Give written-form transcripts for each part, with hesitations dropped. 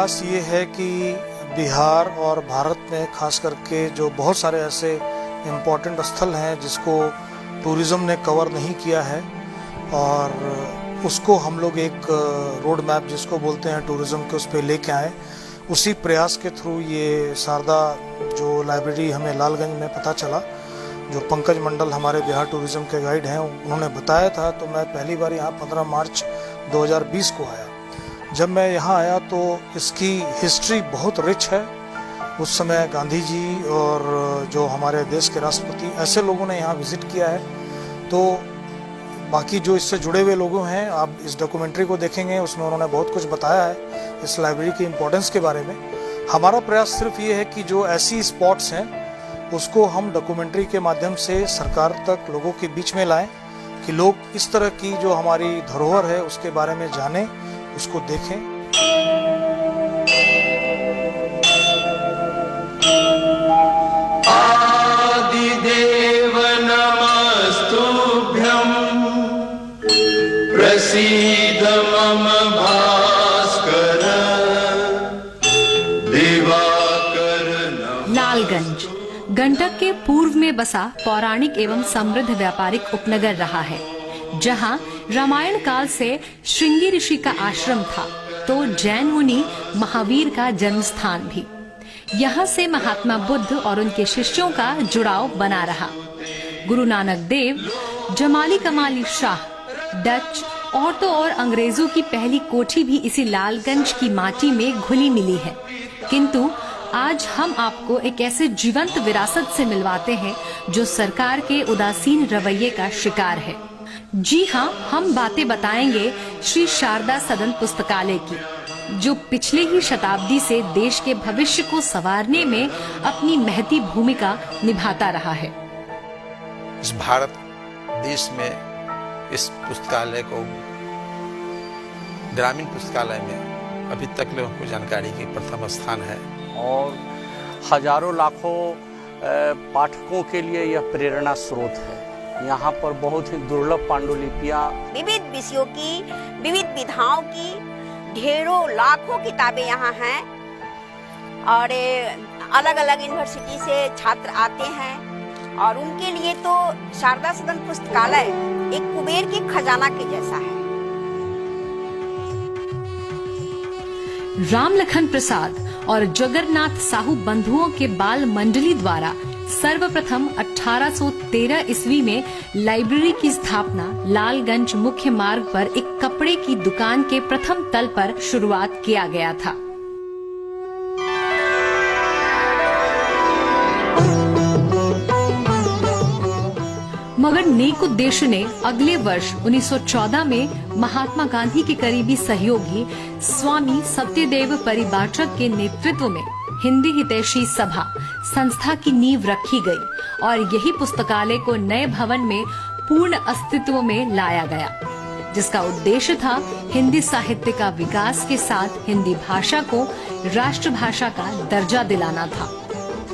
प्रयास ये है कि बिहार और भारत में खास करके जो बहुत सारे ऐसे इम्पोर्टेंट स्थल हैं जिसको टूरिज़्म ने कवर नहीं किया है, और उसको हम लोग एक रोड मैप जिसको बोलते हैं टूरिज़्म के, उस पर लेके आए। उसी प्रयास के थ्रू ये शारदा जो लाइब्रेरी हमें लालगंज में पता चला, जो पंकज मंडल हमारे बिहार टूरिज़्म के गाइड हैं उन्होंने बताया था, तो मैं पहली बार यहाँ 15 मार्च 2020 को आया। जब मैं यहाँ आया तो इसकी हिस्ट्री बहुत रिच है। उस समय गांधी जी और जो हमारे देश के राष्ट्रपति, ऐसे लोगों ने यहाँ विजिट किया है। तो बाकी जो इससे जुड़े हुए लोग हैं, आप इस डॉक्यूमेंट्री को देखेंगे, उसमें उन्होंने बहुत कुछ बताया है इस लाइब्रेरी की इम्पोर्टेंस के बारे में। हमारा प्रयास सिर्फ ये है कि जो ऐसी स्पॉट्स हैं उसको हम डॉक्यूमेंट्री के माध्यम से सरकार तक, लोगों के बीच में लाएं, कि लोग इस तरह की जो हमारी धरोहर है उसके बारे में जानें, उसको देखें। आदिदेव नमस्तुभ्यं प्रसीद मम भास्कर दिवाकर। लालगंज गंडक के पूर्व में बसा पौराणिक एवं समृद्ध व्यापारिक उपनगर रहा है, जहां रामायण काल से श्रृंगी ऋषि का आश्रम था, तो जैन मुनि महावीर का जन्म स्थान भी। यहाँ से महात्मा बुद्ध और उनके शिष्यों का जुड़ाव बना रहा। गुरु नानक देव, जमाली कमाली शाह, डच और तो और अंग्रेजों की पहली कोठी भी इसी लालगंज की माटी में घुली मिली है। किंतु आज हम आपको एक ऐसे जीवंत विरासत से मिलवाते हैं जो सरकार के उदासीन रवैये का शिकार है। जी हाँ, हम बातें बताएंगे श्री शारदा सदन पुस्तकालय की, जो पिछले ही शताब्दी से देश के भविष्य को संवारने में अपनी महती भूमिका निभाता रहा है। इस भारत देश में इस पुस्तकालय को, ग्रामीण पुस्तकालय में अभी तक लोगों को जानकारी की प्रथम स्थान है, और हजारों लाखों पाठकों के लिए यह प्रेरणा स्रोत है। यहाँ पर बहुत ही दुर्लभ पांडुलिपियाँ, विविध विषयों की, विविध विधाओं की ढेरों लाखों किताबें यहाँ हैं, और अलग अलग यूनिवर्सिटी से छात्र आते हैं, और उनके लिए तो शारदा सदन पुस्तकालय एक कुबेर के खजाना के जैसा है। राम लखन प्रसाद और जगन्नाथ साहू बंधुओं के बाल मंडली द्वारा सर्वप्रथम 1813 ईस्वी में लाइब्रेरी की स्थापना लालगंज मुख्य मार्ग पर एक कपड़े की दुकान के प्रथम तल पर शुरुआत किया गया था। मगर नेक उद्देश्य ने अगले वर्ष 1914 में महात्मा गांधी के करीबी सहयोगी स्वामी सत्यदेव परिव्राजक के नेतृत्व में हिंदी हितैषी सभा संस्था की नींव रखी गई, और यही पुस्तकालय को नए भवन में पूर्ण अस्तित्व में लाया गया, जिसका उद्देश्य था हिंदी साहित्य का विकास के साथ हिंदी भाषा को राष्ट्रभाषा का दर्जा दिलाना था।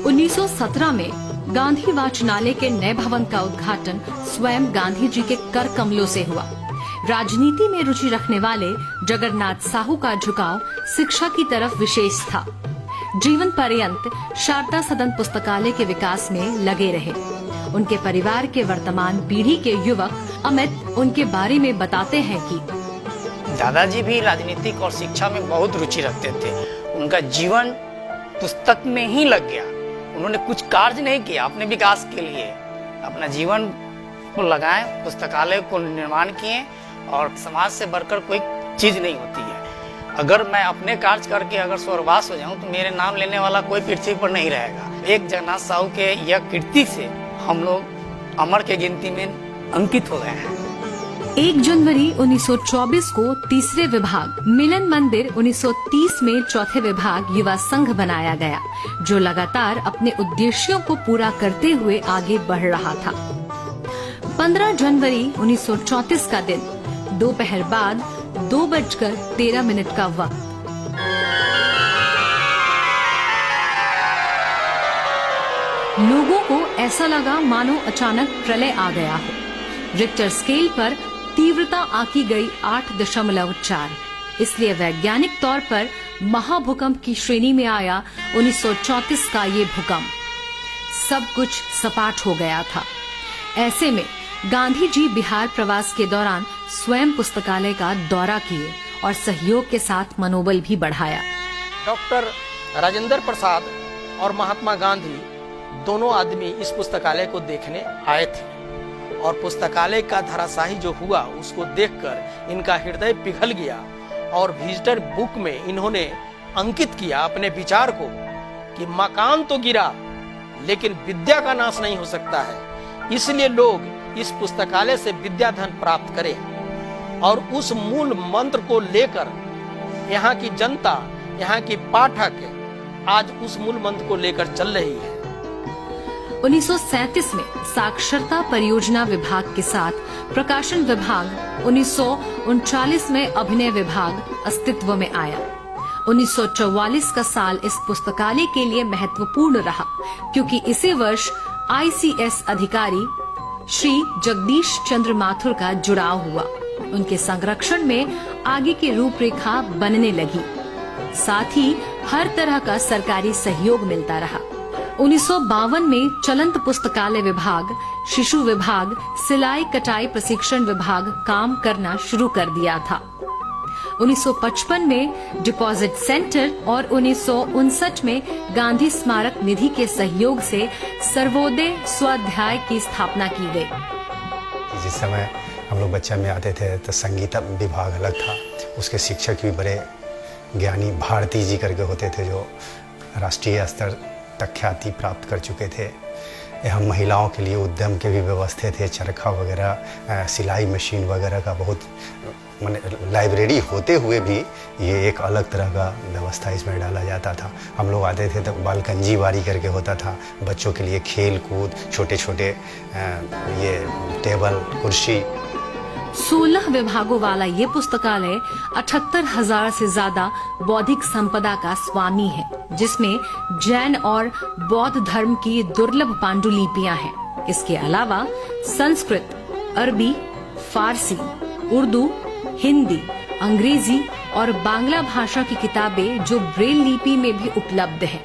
1917 में गांधी वाचनालय के नए भवन का उद्घाटन स्वयं गांधी जी के कर कमलों से हुआ। राजनीति में रुचि रखने वाले जगन्नाथ साहू का झुकाव शिक्षा की तरफ विशेष था। जीवन पर्यंत शारदा सदन पुस्तकालय के विकास में लगे रहे। उनके परिवार के वर्तमान पीढ़ी के युवक अमित उनके बारे में बताते हैं कि दादाजी भी राजनीतिक और शिक्षा में बहुत रुचि रखते थे। उनका जीवन पुस्तक में ही लग गया। उन्होंने कुछ कार्य नहीं किया अपने विकास के लिए, अपना जीवन को लगाए, पुस्तकालय को निर्माण किए, और समाज से बढ़कर कोई चीज नहीं होती है। अगर मैं अपने कार्य करके अगर स्वर्गवास हो जाऊं तो मेरे नाम लेने वाला कोई पृथ्वी पर नहीं रहेगा। एक जगन्नाथ साहू के यह कीर्ति से हम लोग अमर के गिनती में अंकित हो गए हैं। 1 जनवरी 1924 को तीसरे विभाग, मिलन मंदिर 1930 में चौथे विभाग युवा संघ बनाया गया, जो लगातार अपने उद्देश्यों को पूरा करते हुए आगे बढ़ रहा था। 15 जनवरी 1934 का दिन, दोपहर बाद 2:13 का वक्त। लोगों को ऐसा लगा मानो अचानक प्रलय आ गया हो। रिक्टर स्केल पर तीव्रता आंकी गई 8.4। इसलिए वैज्ञानिक तौर पर महाभूकंप की श्रेणी में आया 1934 का ये भूकंप। सब कुछ सपाट हो गया था। ऐसे में गांधी जी बिहार प्रवास के दौरान स्वयं पुस्तकालय का दौरा किए और सहयोग के साथ मनोबल भी बढ़ाया। डॉक्टर राजेंद्र प्रसाद और महात्मा गांधी दोनों आदमी इस पुस्तकालय को देखने आए थे और पुस्तकालय का धराशायी जो हुआ उसको देखकर इनका हृदय पिघल गया और विजिटर बुक में इन्होंने अंकित किया अपने विचार को कि मकान तो गिरा लेकिन विद्या का नाश नहीं हो सकता है, इसलिए लोग इस पुस्तकालय से विद्या धन प्राप्त करें। और उस मूल मंत्र को लेकर यहाँ की जनता, यहाँ की पाठक आज उस मूल मंत्र को लेकर चल रही है। 1937 में साक्षरता परियोजना विभाग के साथ प्रकाशन विभाग, 1939 में अभिनय विभाग अस्तित्व में आया। 1944 का साल इस पुस्तकालय के लिए महत्वपूर्ण रहा क्योंकि इसी वर्ष ICS अधिकारी श्री जगदीश चंद्र माथुर का जुड़ाव हुआ। उनके संरक्षण में आगे की रूपरेखा बनने लगी। साथ ही हर तरह का सरकारी सहयोग मिलता रहा। 1952 में चलंत पुस्तकालय विभाग, शिशु विभाग, सिलाई कटाई प्रशिक्षण विभाग काम करना शुरू कर दिया था। 1955 में डिपॉजिट सेंटर और 1959 में गांधी स्मारक निधि के सहयोग से सर्वोदय स्वाध्याय की स्थापना की गई। जिस समय हम लोग बच्चा में आते थे तो संगीत विभाग अलग था, उसके शिक्षक भी बड़े ज्ञानी भारती जी करके होते थे जो राष्ट्रीय स्तर तक ख्याति प्राप्त कर चुके थे। यहाँ महिलाओं के लिए उद्यम के भी व्यवस्था थे, चरखा वगैरह, सिलाई मशीन वगैरह का बहुत माने लाइब्रेरी होते हुए भी ये एक अलग तरह का व्यवस्था इसमें डाला जाता था। हम लोग आते थे तो बालकंजी बारी करके होता था, बच्चों के लिए खेल कूद, छोटे छोटे ये टेबल कुर्सी। 16 विभागों वाला ये पुस्तकालय 78,000 से ज्यादा बौद्धिक संपदा का स्वामी है, जिसमें जैन और बौद्ध धर्म की दुर्लभ पांडुलिपियां हैं। इसके अलावा संस्कृत, अरबी, फारसी, उर्दू, हिंदी, अंग्रेजी और बांग्ला भाषा की किताबें जो ब्रेल लिपि में भी उपलब्ध हैं।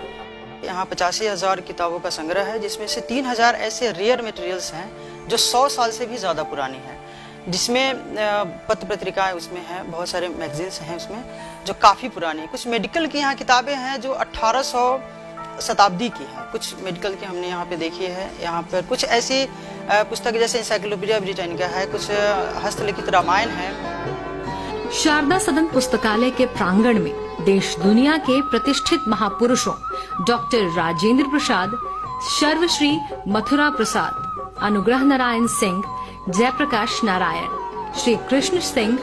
यहाँ 85,000 किताबों का संग्रह है, जिसमें से 3,000 ऐसे रेयर मटेरियल्स हैं जो 100 साल से भी ज़्यादा पुरानी हैं, जिसमें पत्र पत्रिकाएं उसमें हैं, बहुत सारे मैगजीन्स हैं उसमें जो काफ़ी पुरानी। कुछ मेडिकल की यहाँ किताबें हैं जो 1800 शताब्दी की हैं, कुछ मेडिकल की हमने यहाँ पे देखी है। यहाँ पर कुछ ऐसी पुस्तक जैसे इंसाइक्लोपीडिया ब्रिटानिका है, कुछ हस्तलिखित रामायण है। शारदा सदन पुस्तकालय के प्रांगण में देश दुनिया के प्रतिष्ठित महापुरुषों डॉक्टर राजेंद्र प्रसाद, सर्वश्री मथुरा प्रसाद, अनुग्रह नारायण सिंह, जयप्रकाश नारायण, श्री कृष्ण सिंह,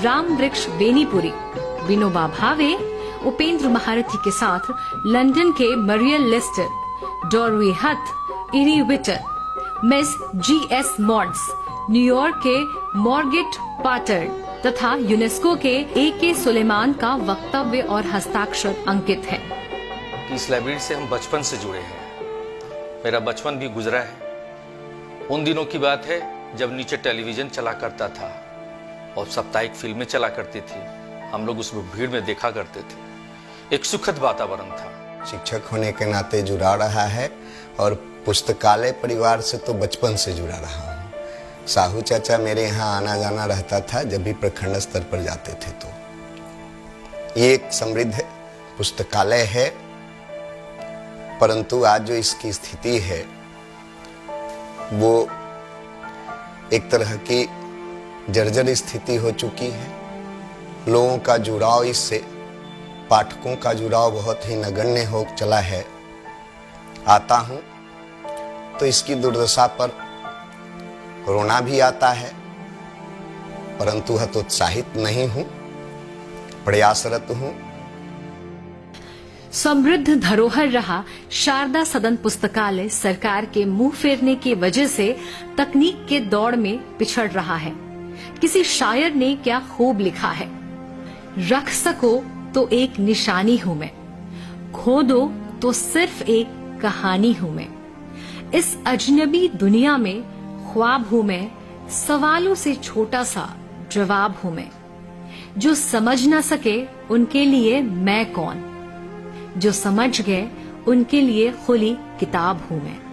राम वृक्ष बेनीपुरी, विनोबा भावे, उपेंद्र महारथी के साथ लंदन के मरियल लिस्टर, डॉर्वी हथ, eri विटर, miss GS mods, New York के मॉर्गेट पाटर तथा यूनेस्को के AK सुलेमान का वक्तव्य और हस्ताक्षर अंकित है। इस लाइब्रेरी से हम बचपन से जुड़े हैं। मेरा बचपन भी गुजरा है। उन दिनों की बात है जब नीचे टेलीविजन चला करता था और साप्ताहिक फिल्में चला करती थी। हम लोग उस भीड़ में देखा करते थे। एक सुखद वातावरण था। शिक्षक होने के नाते जुड़ा रहा है और पुस्तकालय परिवार से तो बचपन से जुड़ा रहा हूँ। साहू चाचा मेरे यहाँ आना जाना रहता था जब भी प्रखंड स्तर पर जाते थे। तो ये एक समृद्ध पुस्तकालय है, परंतु आज जो इसकी स्थिति है वो एक तरह की जर्जर स्थिति हो चुकी है। लोगों का जुड़ाव इससे, पाठकों का जुड़ाव बहुत ही नगण्य हो चला है। आता हूँ तो इसकी दुर्दशा पर रोना भी आता है, परंतु हतोत्साहित नहीं हूँ, प्रयासरत हूँ। समृद्ध धरोहर रहा शारदा सदन पुस्तकालय सरकार के मुंह फेरने की वजह से तकनीक के दौड़ में पिछड़ रहा है। किसी शायर ने क्या खूब लिखा है, रख सको तो एक निशानी हूं मैं, खो दो तो सिर्फ एक कहानी हूं मैं। इस अजनबी दुनिया में ख्वाब हूं मैं, सवालों से छोटा सा जवाब हूं मैं। जो समझ ना सके उनके लिए मैं कौन, जो समझ गए उनके लिए खुली किताब हूं मैं।